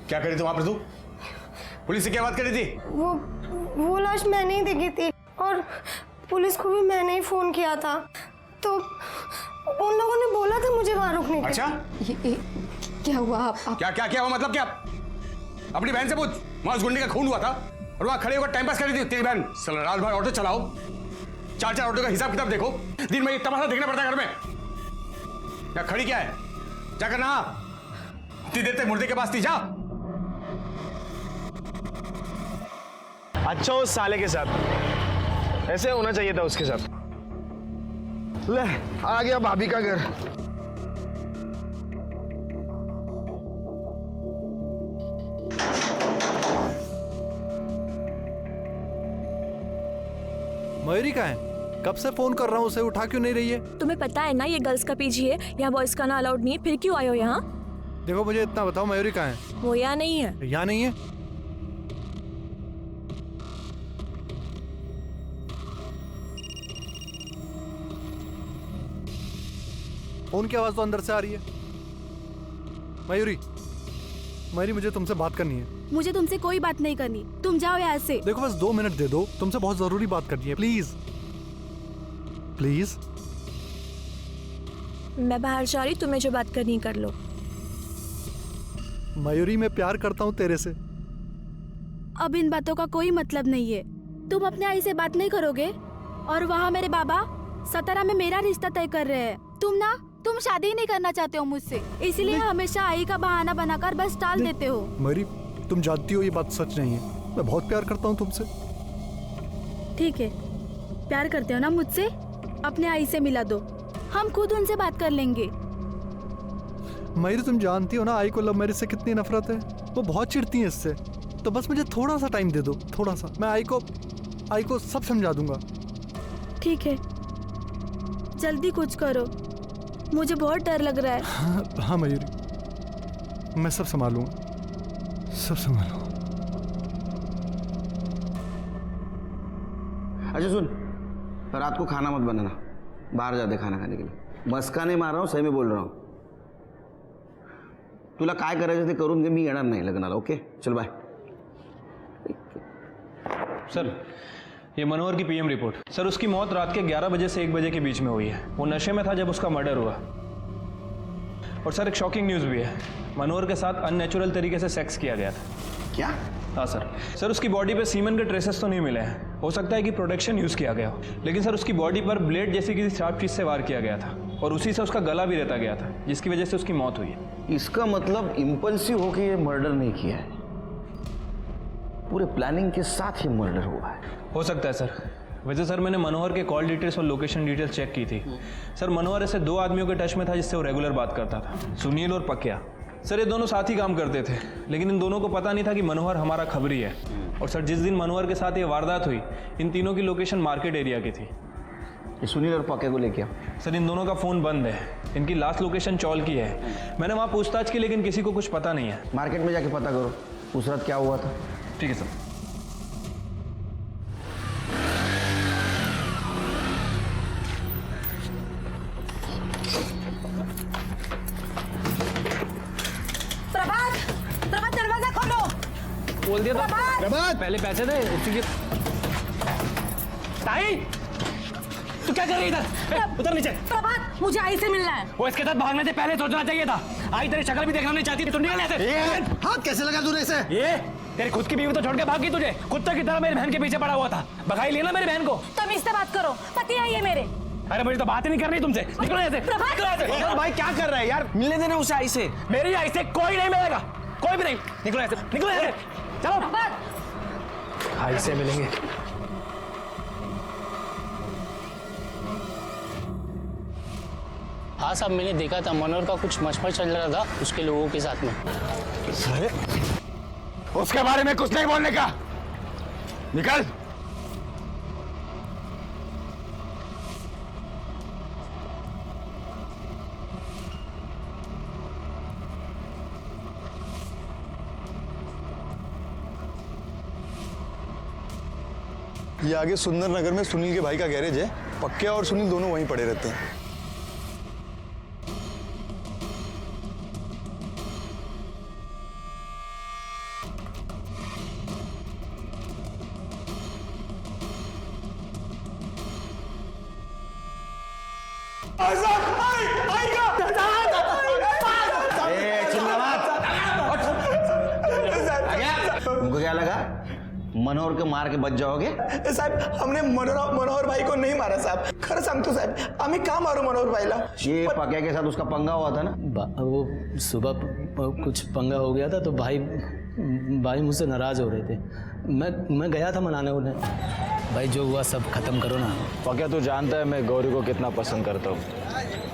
क्या करी थी वहां पर तू? पुलिस से क्या बात करी थी? वो लाश मैंने ही देखी थी और पुलिस को भी मैंने ही फोन किया था, तो उन लोगों ने बोला था मुझे वहां रुकने के। अच्छा क्या हुआ? आप क्या हुआ? मतलब क्या? अपनी बहन से पूछ, वहां उस गुंडे का खून हुआ था और वहां खड़े होकर टाइम पास कर रही थी तेरी बहन। चल रात भर ऑटो चलाओ, 4 ऑटो का हिसाब किताब देखो, दिन में इतना तमाशा देखना पड़ता है घर में। क्या खड़ी क्या है? जाकर नहा, इतनी देर तक मुर्दे के पास थी, जा। अच्छा उस साले के साथ ऐसे होना चाहिए था उसके साथ। ले आ गया भाभी का घर। मयूरी कहाँ है? कब से फोन कर रहा हूँ, उसे उठा क्यों नहीं रही है? तुम्हें पता है ना ये गर्ल्स का पीजी है, यहाँ बॉयज का ना अलाउड नहीं है, फिर क्यों आए हो यहाँ? देखो मुझे इतना बताओ, मयूरी कहाँ है? वो यहाँ नहीं है। यहाँ नहीं है? फोन की आवाज तो अंदर से आ रही है। मयूरी, मयूरी मुझे तुमसे बात करनी है। मुझे तुमसे कोई बात नहीं करनी, तुम जाओ यहाँ से। देखो बस 2 मिनट दे दो, तुमसे बहुत जरूरी बात करनी है, प्लीज प्लीज। मैं बाहर जा रही, तुम्हें जो बात करनी कर लो। मयूरी मैं प्यार करता हूँ तेरे से। अब इन बातों का कोई मतलब नहीं है। तुम अपने आई से बात नहीं करोगे और वहाँ मेरे बाबा सतारा में मेरा रिश्ता तय कर रहे हैं। तुम शादी ही नहीं करना चाहते हो मुझसे, इसलिए हमेशा आई का बहाना बनाकर बस टाल देते हो। मयूरी तुम जानती हो ये बात सच नहीं है, मैं बहुत प्यार करता हूँ तुमसे। ठीक है, प्यार करते हो ना मुझसे, अपने आई से मिला दो, हम खुद उनसे बात कर लेंगे। मयूरी तुम जानती हो ना आई को लव मैरिज से कितनी नफरत है, वो बहुत चिढ़ती है इससे। तो बस मुझे थोड़ा सा टाइम दे दो, थोड़ा सा, मैं आई को सब समझा दूंगा। ठीक है, जल्दी कुछ करो, मुझे बहुत डर लग रहा है। हाँ मयूरी, मैं सब संभालूंगा, सब संभालूंगा। अच्छा सुन, रात को खाना मत बनाना, बाहर जाते खाना खाने के लिए। मस्का नहीं मार रहा हूँ, सही में बोल रहा हूँ। तुला काय करायचं ते करून घे, मी येणार नाही लग्नाला। ओके चल बाय। सर ये मनोहर की पीएम रिपोर्ट। सर उसकी मौत रात के 11 बजे से 1 बजे के बीच में हुई है। वो नशे में था जब उसका मर्डर हुआ। और सर एक शॉकिंग न्यूज़ भी है, मनोहर के साथ अननेचुरल तरीके से सेक्स किया गया था। क्या? हाँ सर उसकी बॉडी पे सीमन के ट्रेसेस तो नहीं मिले हैं, हो सकता है कि प्रोटेक्शन यूज़ किया गया हो, लेकिन सर उसकी बॉडी पर ब्लेड जैसी किसी शार्प चीज़ से वार किया गया था और उसी से उसका गला भी रहता गया था, जिसकी वजह से उसकी मौत हुई है। इसका मतलब इम्पल्सिव होकर ये मर्डर नहीं किया है, पूरे प्लानिंग के साथ ही मर्डर हुआ है। हो सकता है सर। वैसे सर मैंने मनोहर के कॉल डिटेल्स और लोकेशन डिटेल्स चेक की थी। सर मनोहर ऐसे 2 आदमियों के टच में था जिससे वो रेगुलर बात करता था, सुनील और पक्या। सर ये दोनों साथ ही काम करते थे, लेकिन इन दोनों को पता नहीं था कि मनोहर हमारा खबरी है। और सर जिस दिन मनोहर के साथ ये वारदात हुई, इन तीनों की लोकेशन मार्केट एरिया की थी। ये सुनील और पक्के को लेके सर इन दोनों का फ़ोन बंद है, इनकी लास्ट लोकेशन चौल की है। मैंने वहाँ पूछताछ की, लेकिन किसी को कुछ पता नहीं है। मार्केट में जाके पता करो उस रात क्या हुआ था। ठीक है सर। प्रभात दरवाजा खोलो। बोल दिया था प्रभात, पहले पैसे दे उसी के। ताई तू क्या कर रही है इधर? उतर नीचे। प्रभात मुझे आई से मिलना है। वो इसके साथ भागने से पहले सोचना चाहिए था। आई तेरी शक्ल भी देखना नहीं चाहती थी, तू निकल ऐसे। हाथ कैसे लगा तूने इसे? ये तेरी खुद की बीवी तो छोड़ के भागी, तुझे कुत्ते की तरह मेरी बहन के पीछे पड़ा हुआ था। भगाई लेना मेरी बहन को। तुम इससे बात करो, पति है ये मेरे। अरे मुझे तो बात ही नहीं करनी तुमसे, निकलो ऐसे। यार भाई क्या कर रहा है यार, मिलने देना उसे आई से। मेरी आई से कोई नहीं मिलेगा, कोई भी नहीं। निकलो ऐसे, निकलो ऐसे, चलो। आई से मिलेंगे। हाँ साहब, मैंने देखा था मनोहर का कुछ मशमश चल रहा था उसके लोगों के साथ में। उसके बारे में कुछ नहीं बोलने का, निकल। ये आगे सुंदर नगर में सुनील के भाई का गैरेज है, पक्के और सुनील दोनों वहीं पड़े रहते हैं। तुमको क्या लगा मनोहर के मार के बच जाओगे? साहेब हमने मनोहर भाई को नहीं मारा साहब. खरं सांगतो साहेब, आम्ही का मारू मनोहर भाईला? ये पक्या के साथ उसका पंगा हुआ था ना? वो सुबह कुछ पंगा हो गया था तो भाई मुझसे नाराज हो रहे थे. मैं गया था मनाने उन्हें. भाई जो हुआ सब खत्म करो ना. पक्या तू जानता है मैं गौरी को कितना पसंद करता हूँ.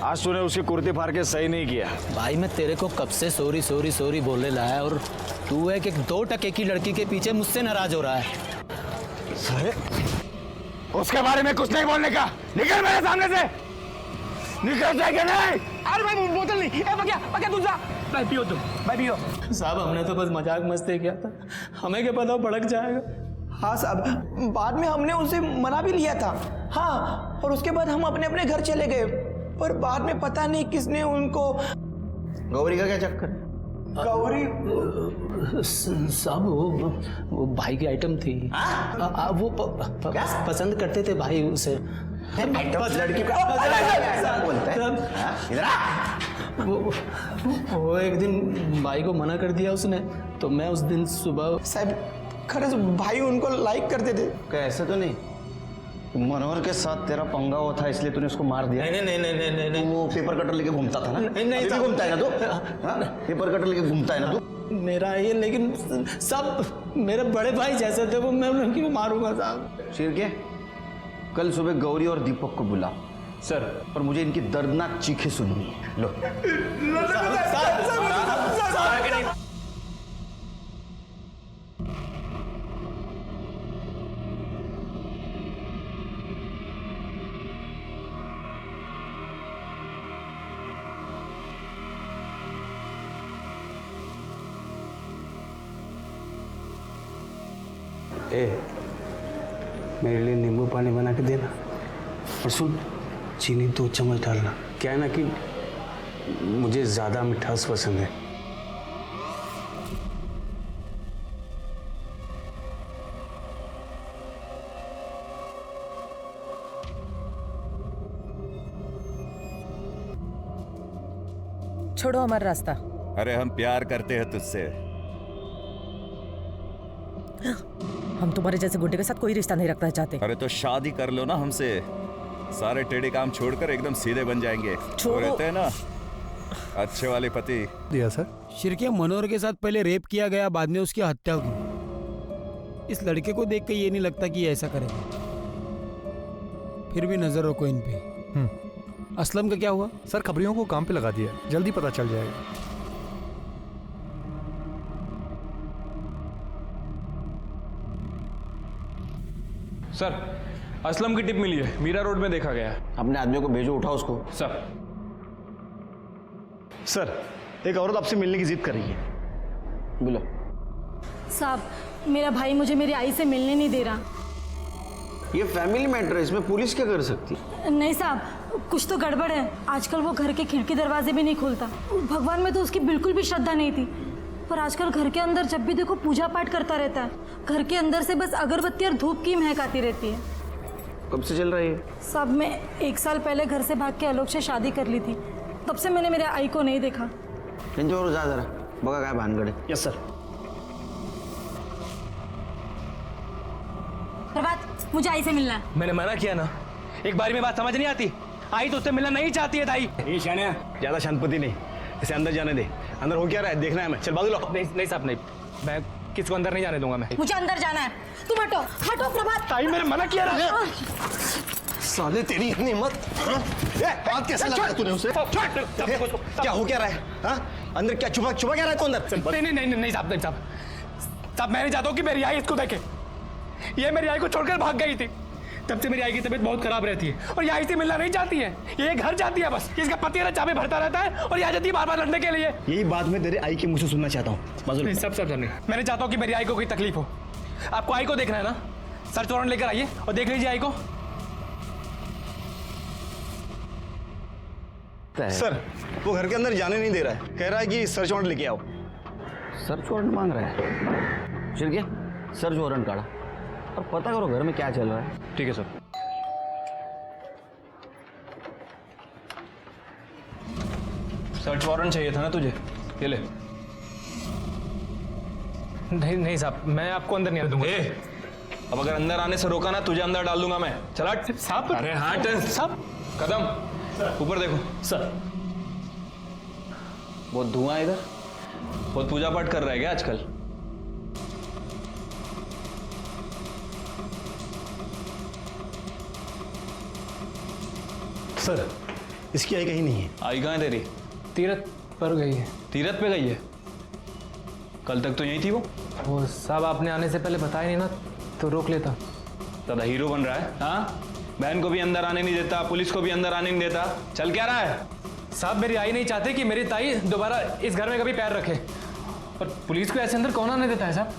आज तूने उसकी कुर्ती फाड़ के सही नहीं किया. भाई मैं तेरे को कब से सॉरी बोलने लाया और तू है कि 2% की लड़की के पीछे मुझसे नाराज हो रहा है. अरे उसके बारे में कुछ नहीं बोलने का. निकल मेरे सामने से. निकल जाएगा नहीं. अरे भाई बोतल नहीं. ए पक्या तू जा. भाई पियो तुम. भाई पियो. साहब हमने तो बस मजाक मस्ती किया था. हमें क्या पता भड़क जाएगा. हाँ साहब, बाद में हमने उनसे मना भी लिया था. हाँ, और उसके बाद हम अपने अपने घर चले गए. पर बाद में पता नहीं किसने उनको. गौरी का क्या चक्कर? गौरी साहब वो भाई की आइटम थी. वो पसंद करते थे भाई उसे. लड़की का बोलता है. इधर आ. वो एक दिन भाई को मना कर दिया उसने तो मैं उस दिन सुबह. साहब खरंच भाई उनको लाइक करते थे. क्या ऐसा तो नहीं? मनोहर के साथ तेरा पंगा हुआ था इसलिए तूने उसको मार दिया? नहीं. वो पेपर कटर लेके घूमता था ना? नहीं अभी भी घूमता है ना तू? हाँ? पेपर कटर लेके घूमता है ना तू? मेरा ये लेकिन सब मेरे बड़े भाई जैसे थे वो मैं उनकी मारूंगा साहब. शेर के कल सुबह गौरी और दीपक को बुला सर. और मुझे इनकी दर्दनाक चीखें सुननी है. लो. मेरे लिए नींबू पानी बना के देना. और सुन, चीनी 2 चम्मच डालना. क्या है ना कि मुझे ज़्यादा मिठास पसंद है. छोड़ो हमारा रास्ता. अरे हम प्यार करते हैं तुझसे. हम तुम्हारे जैसे गुंडे के साथ कोई रिश्ता नहीं रखना चाहते. अरे तो शादी कर लो ना हमसे. सारे टेढ़े काम छोड़कर एकदम सीधे बन जाएंगे. वो रहते हैं ना अच्छे वाले पति. दिया सर. शिरके मनोहर के साथ पहले रेप किया गया, बाद में उसकी हत्या हुई. इस लड़के को देख के ये नहीं लगता कि ये ऐसा करेगा. फिर भी नजर रखो इन पे. असलम का क्या हुआ? सर खबरियों को काम पे लगा दिया. जल्दी पता चल जाएगा. सर असलम की टिप मिली है. मीरा रोड में देखा गया है. अपने आदमियों को भेजो, उठाओ उसको. सर. सर एक औरत आपसे मिलने की जिद कर रही है. बोलो. साहब मेरा भाई मुझे मेरी आई से मिलने नहीं दे रहा. ये फैमिली मैटर है, इसमें पुलिस क्या कर सकती? नहीं साहब, कुछ तो गड़बड़ है. आजकल वो घर के खिड़की दरवाजे भी नहीं खोलता. भगवान में तो उसकी बिल्कुल भी श्रद्धा नहीं थी, पर आजकल घर के अंदर जब भी देखो पूजा पाठ करता रहता है. घर के अंदर से बस अगरबत्ती और धूप की महक आती रहती है. कब से चल रहा है? साहब मैं 1 साल पहले घर से भाग के आलोक से शादी कर ली थी. तब से मैंने मेरे आई को नहीं देखा. जा जरा बगा काय भानगड. Yes sir. प्रभात मुझे आई से मिलना है. मैंने मना किया ना. एक बारी में बात समझ नहीं आती. आई तो उससे मिलना नहीं चाहती है ताई. ये शानिया ज्यादा शांतपति नहीं. इसे अंदर जाने दे. अंदर हो क्या रहा है देखना है. मैं चल भाग लो. नहीं साहब नहीं. मैं किसको अंदर नहीं जाने दूंगा. मैं मुझे अंदर जाना है. तुम हटो हटो प्रभात. ताई मैंने मना किया ना. साले तेरी इतनी हिम्मत. बात कैसे लगा तूने उसे? क्या हो क्या रहा है? हाँ? अंदर क्या छुपा क्या रहा है? तो अंदर नहीं साहब. साहब मैं नहीं चाहता हूँ कि मेरी आई इसको देखे. ये मेरी आई को छोड़कर भाग गई थी. तब से मेरी आई की तबीयत बहुत खराब रहती है और यहाँ से मिलना नहीं चाहती है. ये घर जाती है बस. इसका पति है ना चाबी भरता रहता है और यहाँ जाती है बार-बार लड़ने के लिए. यही बात मैं तेरे आई के मुंह से सुनना चाहता हूँ. नहीं सब नहीं. मैं नहीं चाहता हूँ कि मेरी आई को कोई तकलीफ हो. आपको आई को देखना है ना, सर्च वारंट लेकर आइए और देख लीजिए आई को. सर वो घर के अंदर जाने नहीं दे रहा है. कह रहा है कि सर्च वारंट लेके आओ. सर्च वारंट मांग रहा है? शिरके सर्च वारंट काढ़ा और पता करो घर में क्या चल रहा है. ठीक है सर. सर्च वारंट चाहिए था ना तुझे, ये ले। नहीं नहीं साहब, मैं आपको अंदर नहीं आने दूंगा। अब अगर अंदर आने से रोका ना, तुझे अंदर डाल दूंगा मैं। चला साहब। अरे हाँ साहब, कदम ऊपर देखो। सर बहुत धुआं है इधर। बहुत पूजा पाठ कर रहा है क्या आजकल? सर इसकी आई कहीं नहीं है। आई कहाँ है तेरी? तीरथ पर गई है। तीरथ पे गई है? कल तक तो यहीं थी वो साहब आपने आने से पहले बताया नहीं ना, तो रोक लेता। दादा हीरो बन रहा है। हाँ, बहन को भी अंदर आने नहीं देता, पुलिस को भी अंदर आने नहीं देता। चल क्या रहा है? साहब मेरी आई नहीं चाहते कि मेरी ताई दोबारा इस घर में कभी पैर रखे, और पुलिस को ऐसे अंदर कौन आने देता है साहब?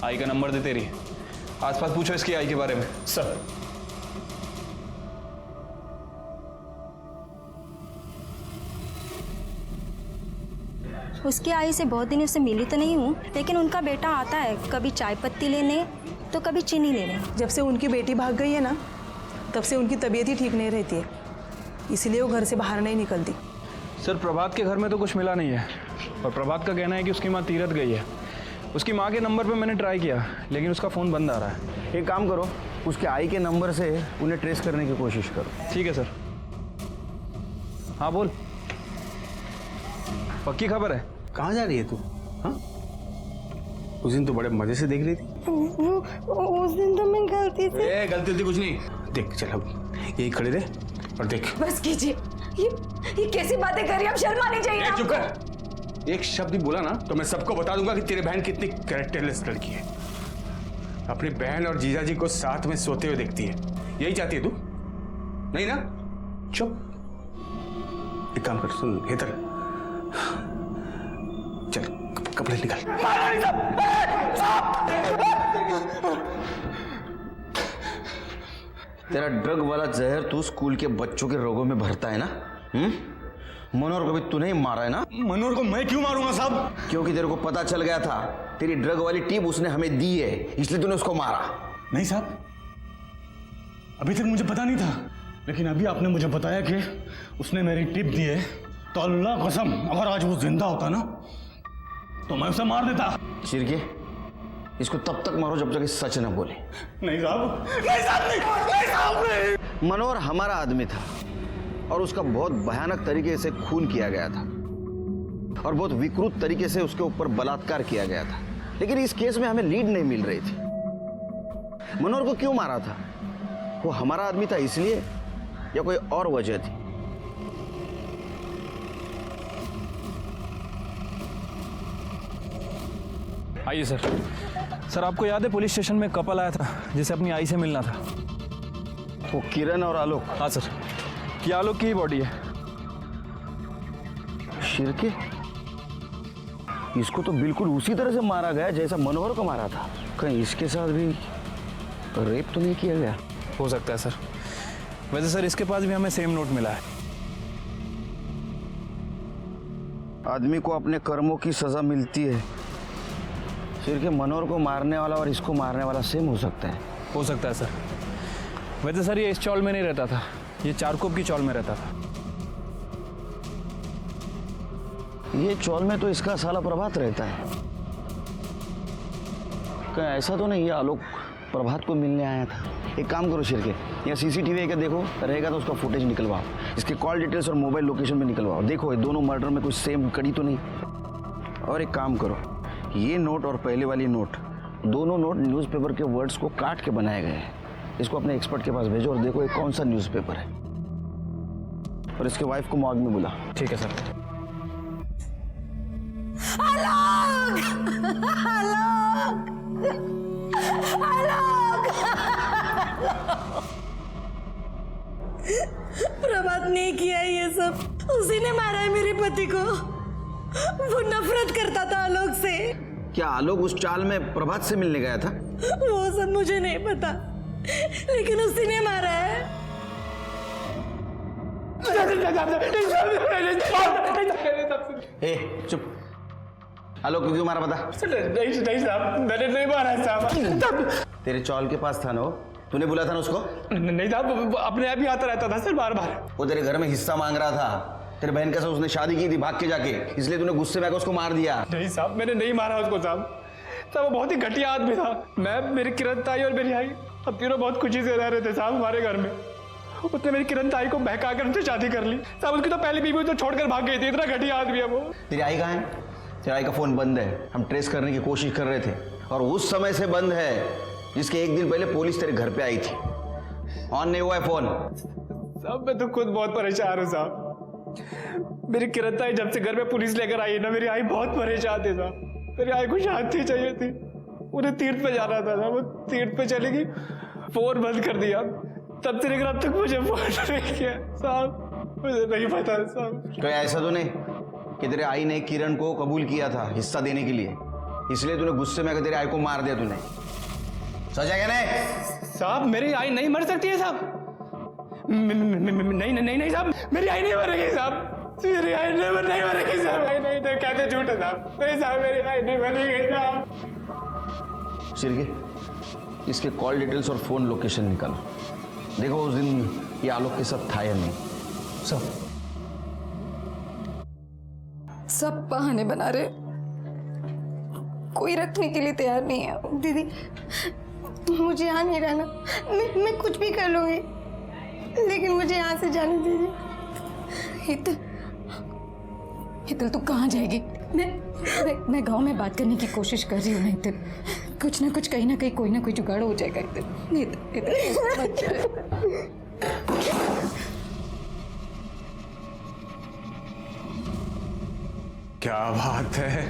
आई का नंबर दे तेरी, आसपास पूछो इसकी आई के बारे में। सर उसकी आई से बहुत दिनों से मिली तो नहीं हूँ, लेकिन उनका बेटा आता है कभी चाय पत्ती लेने तो कभी चीनी लेने। जब से उनकी बेटी भाग गई है ना, तब से उनकी तबीयत ही ठीक नहीं रहती है, इसलिए वो घर से बाहर नहीं निकलती। सर प्रभात के घर में तो कुछ मिला नहीं है, और प्रभात का कहना है कि उसकी माँ तीरथ गई है। उसकी माँ के नंबर पे मैंने ट्राई किया, लेकिन उसका फ़ोन बंद आ रहा है। एक काम करो, उसके आई के नंबर से उन्हें ट्रेस करने की कोशिश करो। ठीक है सर। हाँ बोल, पक्की खबर है? कहाँ जा रही है तू? हाँ, उस दिन तो बड़े मजे से देख रही थी। उस दिन तो मैं गलती से। गलती कुछ नहीं, देख चल अब यही खड़े रहे और देख। बस कीजिए, ये कैसी बातें कर रही हैं? अब शर्म आनी चाहिए। चुप कर। एक शब्द भी बोला ना तो मैं सबको बता दूंगा कि तेरी बहन कितनी कैरेक्टरलेस लड़की है। अपनी बहन और जीजाजी को साथ में सोते हुए देखती है, यही चाहती है तू? नहीं ना? चुप। एक काम कर, सुन इधर चल, कपड़े निकाल। तेरा ड्रग वाला जहर तू स्कूल के बच्चों के रोगों में भरता है ना? मनोहर को भी तूने ही मारा है ना? मनोहर को मैं क्यों मारूंगा साहब? क्योंकि तेरे को पता चल गया था तेरी ड्रग वाली टिप उसने हमें दी है, इसलिए तूने उसको मारा। नहीं साहब, अभी तक मुझे पता नहीं था, लेकिन अभी आपने मुझे बताया कि उसने मेरी टिप दी है, तो अल्लाह कसम अगर आज वो जिंदा होता ना तो मैं उसे मार देता। चिरके, इसको तब तक मारो जब तक ये सच न बोले। नहीं साहब, नहीं साहब, नहीं साहब, नहीं। मनोहर हमारा आदमी था और उसका बहुत भयानक तरीके से खून किया गया था और बहुत विकृत तरीके से उसके ऊपर बलात्कार किया गया था, लेकिन इस केस में हमें लीड नहीं मिल रही थी। मनोहर को क्यों मारा था? वो हमारा आदमी था इसलिए या कोई और वजह थी? आइए सर। सर आपको याद है पुलिस स्टेशन में कपल आया था जिसे अपनी आई से मिलना था? वो किरण और आलोक? हाँ सर, ये आलोक की बॉडी है। शिरके, इसको तो बिल्कुल उसी तरह से मारा गया जैसा मनोहर को मारा था। कहीं इसके साथ भी रेप तो नहीं किया गया? हो सकता है सर। वैसे सर इसके पास भी हमें सेम नोट मिला है। आदमी को अपने कर्मों की सजा मिलती है। शिरके, मनोहर को मारने वाला और इसको मारने वाला सेम हो सकता है? हो सकता है सर। वैसे सर ये इस चौल में नहीं रहता था, ये चारकोप की चौल में रहता था। ये चौल में तो इसका साला प्रभात रहता है। कहीं ऐसा तो नहीं ये आलोक प्रभात को मिलने आया था? एक काम करो शिरके, यहाँ सीसीटीवी है क्या देखो, रहेगा तो उसका फुटेज निकलवाओ, इसके कॉल डिटेल्स और मोबाइल लोकेशन भी निकलवाओ। देखो ये दोनों मर्डर में कुछ सेम कड़ी तो नहीं। और एक काम करो, ये नोट और पहले वाली नोट, दोनों नोट न्यूज़पेपर के वर्ड्स को काट के बनाए गए हैं। इसको अपने एक्सपर्ट के पास भेजो और देखो ये कौन सा न्यूज़पेपर है, और इसके वाइफ को मॉर्ग में बुला। ठीक है सर। प्रभात ने किया है ये सब, उसी ने मारा है मेरे पति को। वो नफरत करता था आलोक से। क्या आलोक उस चाल में प्रभात से मिलने गया था? वो सब मुझे नहीं पता, लेकिन उसी ने मारा है। ए, चुप। आलोक को क्यों मारा बता? नहीं साहब, मैंने नहीं मारा साहब। तेरे चौल के पास था ना वो? तूने बोला था ना उसको? नहीं साहब, अपने आप ही आता रहता था सर बार बार। वो तेरे घर में हिस्सा मांग रहा था, तेरे बहन के साथ उसने शादी की थी भाग के जाके, इसलिए तूने गुस्से में आकर उसको मार दिया। नहीं साहब, मैंने नहीं मारा उसको साहब। साहब वो बहुत ही घटिया आदमी था। मैं, मेरी किरण ताई और मेरी आई, अब तीनों बहुत खुशी से रह रहे थे साहब हमारे घर में। उसने मेरी किरण ताई को बहका कर उनसे शादी कर ली साहब। उसकी तो पहली बीवी तो छोड़कर भाग गई थी। इतना घटिया आदमी है वो। तेरी आई कहाँ है? तेरी आई का फोन बंद है। हम ट्रेस करने की कोशिश कर रहे थे और उस समय से बंद है जिसके 1 दिन पहले पुलिस तेरे घर पे आई थी। ऑन नहीं हुआ है फोन। साहब मैं तो खुद बहुत परेशान हूँ साहब। मेरी किरण ताई जब से घर में पुलिस लेकर आई ना, मेरी आई बहुत परेशान थी साहब। मेरी आई को शांति चाहिए थी। उन्हें तीर्थ पे जाना था साहब, वो तीर्थ पे चलेगी, फोन बंद कर दिया। तब से लेकर अब तक मुझे फोन नहीं किया साहब। मुझे नहीं पता साहब। तो ऐसा तो नहीं कि तेरे आई ने किरण को कबूल किया था हिस्सा देने के लिए, इसलिए तूने गुस्से में आकर तेरे आई को मार दिया तूने? सच है क्या नहीं? साहब मेरी आई नहीं मर सकती है साहब। नहीं नहीं नहीं साहब, मेरी आई नहीं मरेगी साहब। मेरी आई नहीं मरेगी साहब। नहीं कहते झूठ है साहब। नहीं साहब, मेरी आई नहीं मरेगी साहब। शिरके, इसके कॉल डिटेल्स और फोन लोकेशन निकालो। देखो उस दिन ये आलोक के साथ था या नहीं। सब बहाने बना रहे, कोई रखने के लिए तैयार नहीं है। दीदी मुझे यहाँ नहीं रहना, मैं कुछ भी कर लूंगी, लेकिन मुझे यहाँ से जाने दीजिए। हितल तू कहाँ जाएगी? मैं गांव में बात करने की कोशिश कर रही हूँ। हितल कुछ ना कुछ, कहीं ना कहीं कोई ना कोई जुगाड़ हो जाएगा। क्या बात है।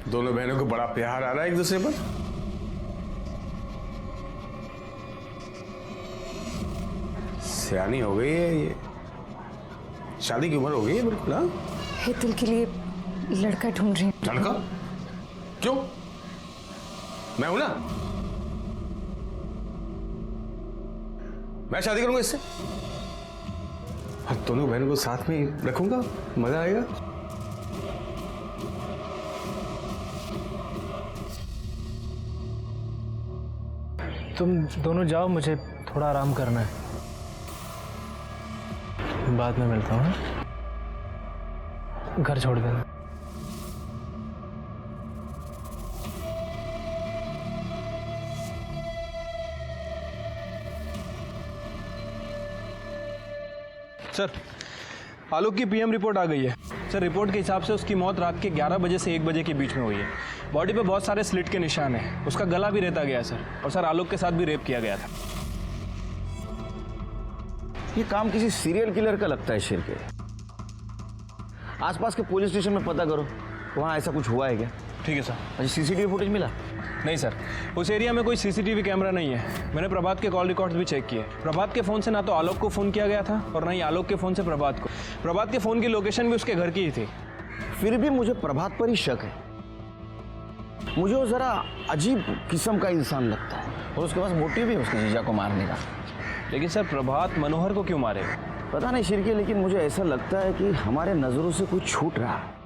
दोनों बहनों को बड़ा प्यार आ रहा है एक दूसरे पर। सियानी हो गई है ये, शादी की उम्र हो गई है बिल्कुल। हाँ, हितल के लिए लड़का ढूंढ रही हूँ। लड़का? क्यों? मैं हूं ना, मैं शादी करूंगा इससे और दोनों बहनों को साथ में रखूंगा, मजा आएगा। तुम दोनों जाओ, मुझे थोड़ा आराम करना है। बाद में मिलता हूँ। घर छोड़ देना। सर, आलोक की पीएम रिपोर्ट आ गई है। सर, रिपोर्ट के हिसाब से उसकी मौत रात के 11 बजे से 1 बजे के बीच में हुई है। बॉडी पे बहुत सारे स्लिट के निशान हैं। उसका गला भी रेता गया सर, और सर आलोक के साथ भी रेप किया गया था। ये काम किसी सीरियल किलर का लगता है शेर के। आसपास के पुलिस स्टेशन में पता करो, वहाँ ऐसा कुछ हुआ है क्या? ठीक है सर। अच्छा, सीसीटीवी फुटेज मिला? नहीं सर, उस एरिया में कोई सीसीटीवी कैमरा नहीं है। मैंने प्रभात के कॉल रिकॉर्ड्स भी चेक किए। प्रभात के फ़ोन से ना तो आलोक को फ़ोन किया गया था और ना ही आलोक के फ़ोन से प्रभात को। प्रभात के फ़ोन की लोकेशन भी उसके घर की ही थी। फिर भी मुझे प्रभात पर ही शक है। मुझे वो ज़रा अजीब किस्म का इंसान लगता है और उसके पास मोटिव भी है उसके जीजा को मारने का। लेकिन सर, प्रभात मनोहर को क्यों मारेगा? पता नहीं शिरके, लेकिन मुझे ऐसा लगता है कि हमारे नज़रों से कुछ छूट रहा है।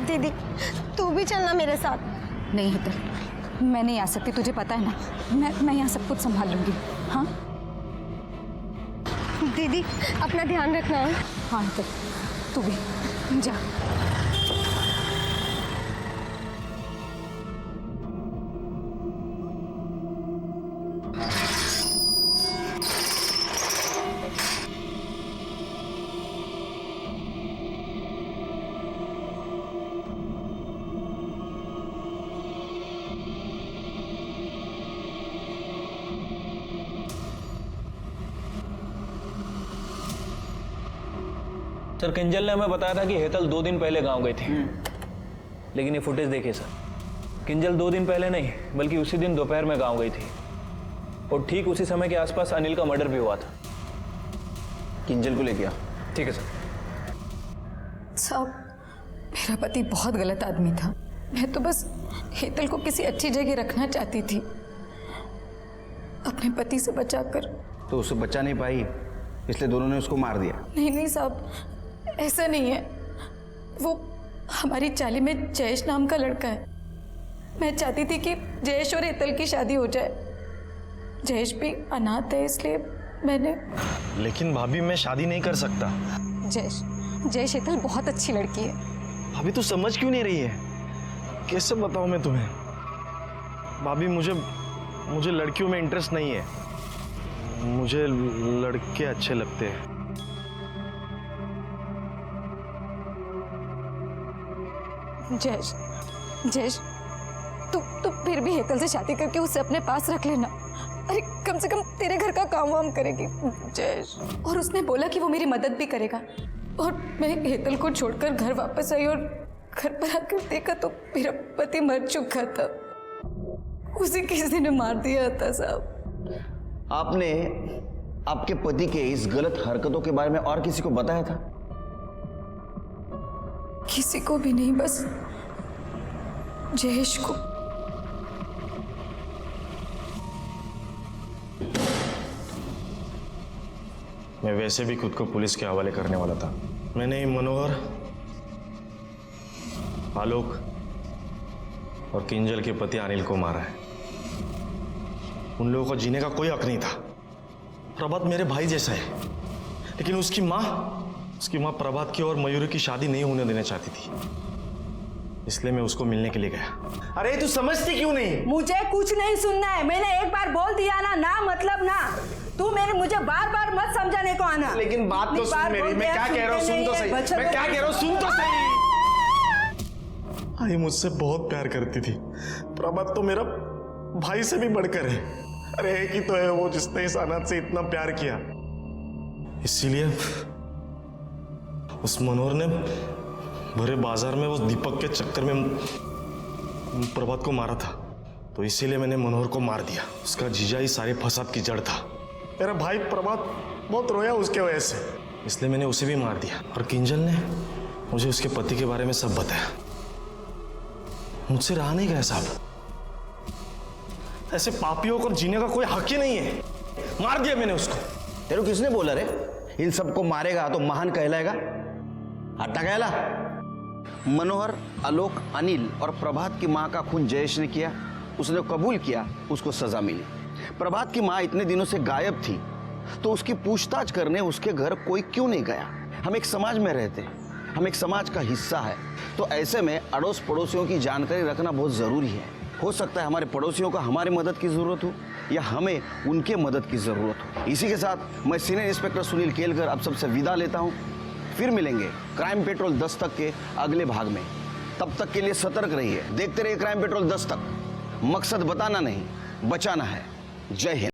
दीदी तू भी चलना मेरे साथ। नहीं हितल, मैं नहीं आ सकती, तुझे पता है ना। मैं यहाँ सब कुछ संभाल लूंगी। हाँ दीदी अपना ध्यान रखना। हाँ हितल, तू भी जा। सर, किंजल ने हमें बताया था कि हेतल 2 दिन पहले गांव गई थी। लेकिन ये फुटेज देखिए सर, किंजल 2 दिन पहले नहीं बल्कि उसी दिन दोपहर में गांव गई थी और ठीक उसी समय के आसपास अनिल का मर्डर भी हुआ था। किंजल को लेके आ। ठीक है सर। साहब, मेरा पति बहुत गलत आदमी था। मैं तो बस हेतल को किसी अच्छी जगह रखना चाहती थी, अपने पति से बचाकर। तो उसे बचा नहीं पाई, इसलिए दोनों ने उसको मार दिया? नहीं साहब, ऐसा नहीं है। वो हमारी चाली में जयेश नाम का लड़का है। मैं चाहती थी कि जयेश और हेतल की शादी हो जाए। जयेश भी अनाथ है, इसलिए मैंने। लेकिन भाभी मैं शादी नहीं कर सकता। जयेश हेतल बहुत अच्छी लड़की है। भाभी तू समझ क्यों नहीं रही है? कैसे बताऊं मैं तुम्हें? भाभी मुझे लड़कियों में इंटरेस्ट नहीं है। मुझे लड़के अच्छे लगते हैं। जयेश तू फिर भी हेतल से शादी करके उसे अपने पास रख लेना। अरे कम से कम तेरे घर का काम वाम करेगी जयेश। और उसने बोला कि वो मेरी मदद भी करेगा। और मैं हेतल को छोड़कर घर वापस आई और घर पर आकर देखा तो मेरा पति मर चुका था। उसे किसी ने मार दिया था साहब। आपने आपके पति के इस गलत हरकतों के बारे में और किसी को बताया था? किसी को भी नहीं, बस जयेश को। मैं वैसे भी खुद को पुलिस के हवाले करने वाला था। मैंने मनोहर, आलोक और किंजल के पति अनिल को मारा है। उन लोगों को जीने का कोई हक नहीं था। प्रभात मेरे भाई जैसा है, लेकिन उसकी माँ प्रभात की और मयूरी की शादी नहीं होने देना चाहती थी, इसलिए मैं उसको मिलने के लिए गया। अरे तू समझती क्यों नहीं? मुझे कुछ नहीं सुनना है। मैंने एक बार बोल दिया ना मतलब ना। तू मुझे बार बार मत समझाने को आना। लेकिन बात तो सुन मेरी। मैं क्या कह रहा हूँ सुन तो सही। मैं क्या कह रहा हूँ सुन तो सही। आई मुझसे बहुत प्यार करती थी। प्रभात तो मेरा भाई से भी बढ़कर है। अरे एक ही तो है वो जिसने इस अनाथ से इतना प्यार किया। इसीलिए उस मनोहर ने भरे बाजार में उस दीपक के चक्कर में प्रभात को मारा था। तो इसीलिए मैंने मनोहर को मार दिया। उसका जीजा ही सारे फसाद की जड़ था। मेरा भाई प्रभात बहुत रोया उसके वजह से, इसलिए मैंने उसे भी मार दिया। और किंजल ने मुझे उसके पति के बारे में सब बताया। मुझसे रहा नहीं गया साहब। ऐसे पापियों को जीने का कोई हक ही नहीं है। मार दिया मैंने उसको। तेरे किसने बोला रे? इन सबको मारेगा तो महान कहलाएगा, हट्टा कहला। मनोहर, आलोक, अनिल और प्रभात की मां का खून जयेश ने किया। उसने कबूल किया, उसको सजा मिली। प्रभात की मां इतने दिनों से गायब थी, तो उसकी पूछताछ करने उसके घर कोई क्यों नहीं गया? हम एक समाज में रहते हैं, हम एक समाज का हिस्सा है, तो ऐसे में अड़ोस पड़ोसियों की जानकारी रखना बहुत जरूरी है। हो सकता है हमारे पड़ोसियों को हमारी मदद की जरूरत हो या हमें उनके मदद की जरूरत हो। इसी के साथ मैं सीनियर इंस्पेक्टर सुनील केलकर अब सबसे विदा लेता हूं। फिर मिलेंगे क्राइम पेट्रोल दस्तक के अगले भाग में। तब तक के लिए सतर्क रहिए। देखते रहिए क्राइम पेट्रोल दस्तक। मकसद बताना नहीं, बचाना है। जय हिंद।